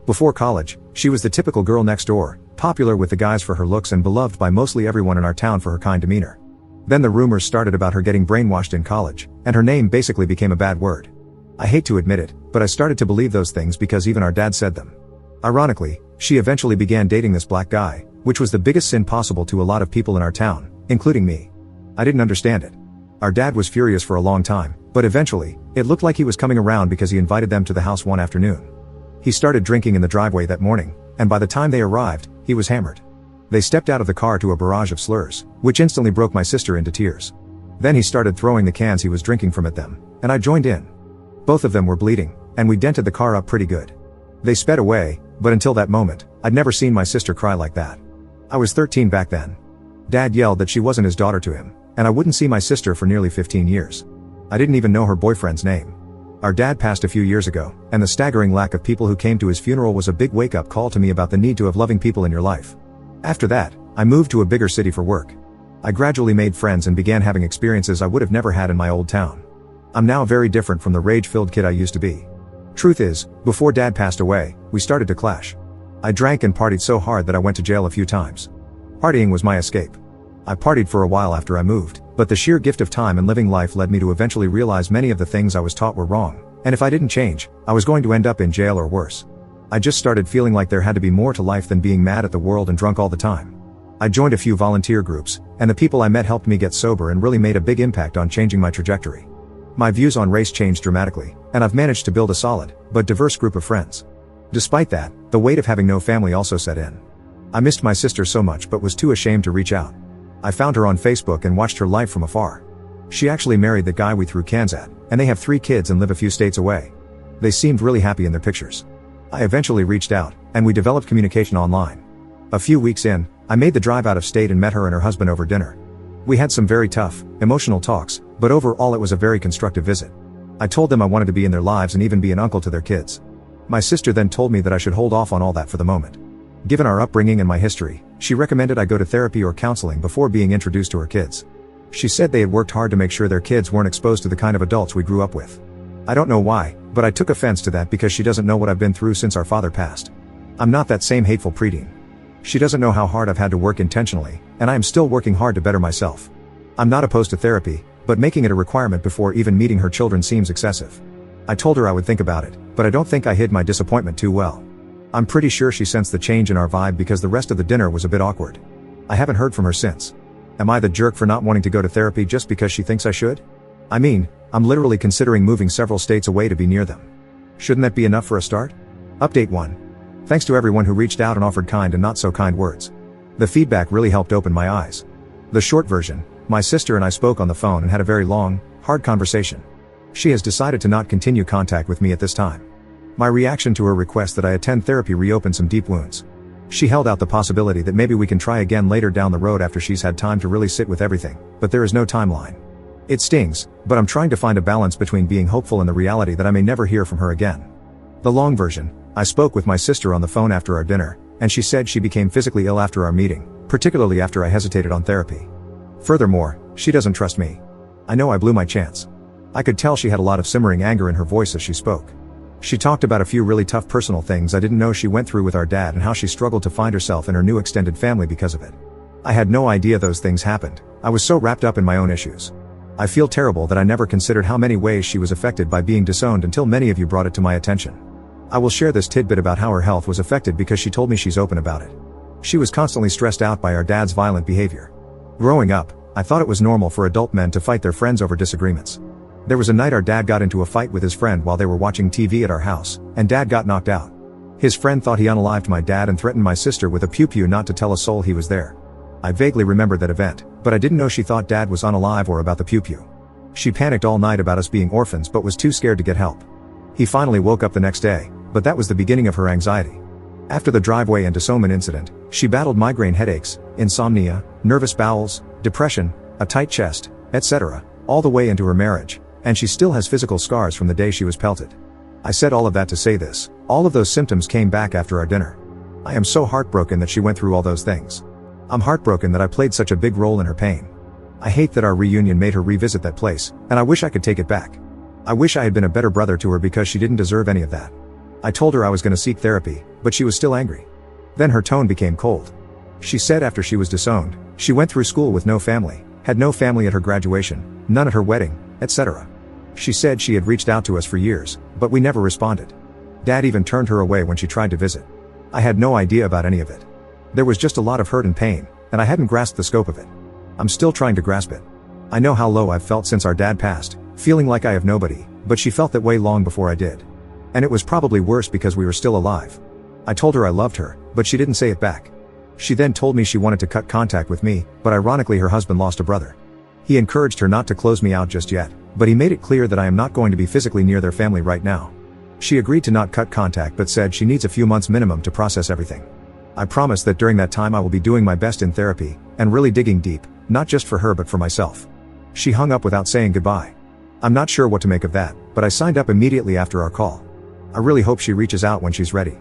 Before college, she was the typical girl next door, popular with the guys for her looks and beloved by mostly everyone in our town for her kind demeanor. Then the rumors started about her getting brainwashed in college, and her name basically became a bad word. I hate to admit it, but I started to believe those things because even our dad said them. Ironically, she eventually began dating this black guy, which was the biggest sin possible to a lot of people in our town, including me. I didn't understand it. Our dad was furious for a long time, but eventually, it looked like he was coming around because he invited them to the house one afternoon. He started drinking in the driveway that morning, and by the time they arrived, he was hammered. They stepped out of the car to a barrage of slurs, which instantly broke my sister into tears. Then he started throwing the cans he was drinking from at them, and I joined in. Both of them were bleeding, and we dented the car up pretty good. They sped away, but until that moment, I'd never seen my sister cry like that. I was 13 back then. Dad yelled that she wasn't his daughter to him, and I wouldn't see my sister for nearly 15 years. I didn't even know her boyfriend's name. Our dad passed a few years ago, and the staggering lack of people who came to his funeral was a big wake-up call to me about the need to have loving people in your life. After that, I moved to a bigger city for work. I gradually made friends and began having experiences I would have never had in my old town. I'm now very different from the rage-filled kid I used to be. Truth is, before Dad passed away, we started to clash. I drank and partied so hard that I went to jail a few times. Partying was my escape. I partied for a while after I moved, but the sheer gift of time and living life led me to eventually realize many of the things I was taught were wrong, and if I didn't change, I was going to end up in jail or worse. I just started feeling like there had to be more to life than being mad at the world and drunk all the time. I joined a few volunteer groups, and the people I met helped me get sober and really made a big impact on changing my trajectory. My views on race changed dramatically, and I've managed to build a solid, but diverse group of friends. Despite that, the weight of having no family also set in. I missed my sister so much but was too ashamed to reach out. I found her on Facebook and watched her life from afar. She actually married the guy we threw cans at, and they have 3 kids and live a few states away. They seemed really happy in their pictures. I eventually reached out, and we developed communication online. A few weeks in, I made the drive out of state and met her and her husband over dinner. We had some very tough, emotional talks, but overall it was a very constructive visit. I told them I wanted to be in their lives and even be an uncle to their kids. My sister then told me that I should hold off on all that for the moment. Given our upbringing and my history, she recommended I go to therapy or counseling before being introduced to her kids. She said they had worked hard to make sure their kids weren't exposed to the kind of adults we grew up with. I don't know why, but I took offense to that because she doesn't know what I've been through since our father passed. I'm not that same hateful preteen. She doesn't know how hard I've had to work intentionally, and I am still working hard to better myself. I'm not opposed to therapy, but making it a requirement before even meeting her children seems excessive. I told her I would think about it, but I don't think I hid my disappointment too well. I'm pretty sure she sensed the change in our vibe because the rest of the dinner was a bit awkward. I haven't heard from her since. Am I the jerk for not wanting to go to therapy just because she thinks I should? I mean, I'm literally considering moving several states away to be near them. Shouldn't that be enough for a start? Update 1. Thanks to everyone who reached out and offered kind and not so kind words. The feedback really helped open my eyes. The short version, my sister and I spoke on the phone and had a very long, hard conversation. She has decided to not continue contact with me at this time. My reaction to her request that I attend therapy reopened some deep wounds. She held out the possibility that maybe we can try again later down the road after she's had time to really sit with everything, but there is no timeline. It stings, but I'm trying to find a balance between being hopeful and the reality that I may never hear from her again. The long version, I spoke with my sister on the phone after our dinner, and she said she became physically ill after our meeting, particularly after I hesitated on therapy. Furthermore, she doesn't trust me. I know I blew my chance. I could tell she had a lot of simmering anger in her voice as she spoke. She talked about a few really tough personal things I didn't know she went through with our dad and how she struggled to find herself in her new extended family because of it. I had no idea those things happened. I was so wrapped up in my own issues. I feel terrible that I never considered how many ways she was affected by being disowned until many of you brought it to my attention. I will share this tidbit about how her health was affected because she told me she's open about it. She was constantly stressed out by our dad's violent behavior. Growing up, I thought it was normal for adult men to fight their friends over disagreements. There was a night our dad got into a fight with his friend while they were watching TV at our house, and dad got knocked out. His friend thought he unalived my dad and threatened my sister with a pew-pew not to tell a soul he was there. I vaguely remembered that event, but I didn't know she thought dad was unalive or about the pew-pew. She panicked all night about us being orphans but was too scared to get help. He finally woke up the next day, but that was the beginning of her anxiety. After the driveway and disownment incident, she battled migraine headaches, insomnia, nervous bowels, depression, a tight chest, etc., all the way into her marriage, and she still has physical scars from the day she was pelted. I said all of that to say this: all of those symptoms came back after our dinner. I am so heartbroken that she went through all those things. I'm heartbroken that I played such a big role in her pain. I hate that our reunion made her revisit that place, and I wish I could take it back. I wish I had been a better brother to her because she didn't deserve any of that. I told her I was going to seek therapy, but she was still angry. Then her tone became cold. She said after she was disowned, she went through school with no family, had no family at her graduation, none at her wedding, etc. She said she had reached out to us for years, but we never responded. Dad even turned her away when she tried to visit. I had no idea about any of it. There was just a lot of hurt and pain, and I hadn't grasped the scope of it. I'm still trying to grasp it. I know how low I've felt since our dad passed, feeling like I have nobody, but she felt that way long before I did. And it was probably worse because we were still alive. I told her I loved her, but she didn't say it back. She then told me she wanted to cut contact with me, but ironically her husband lost a brother. He encouraged her not to close me out just yet, but he made it clear that I am not going to be physically near their family right now. She agreed to not cut contact but said she needs a few months minimum to process everything. I promised that during that time I will be doing my best in therapy, and really digging deep, not just for her but for myself. She hung up without saying goodbye. I'm not sure what to make of that, but I signed up immediately after our call. I really hope she reaches out when she's ready.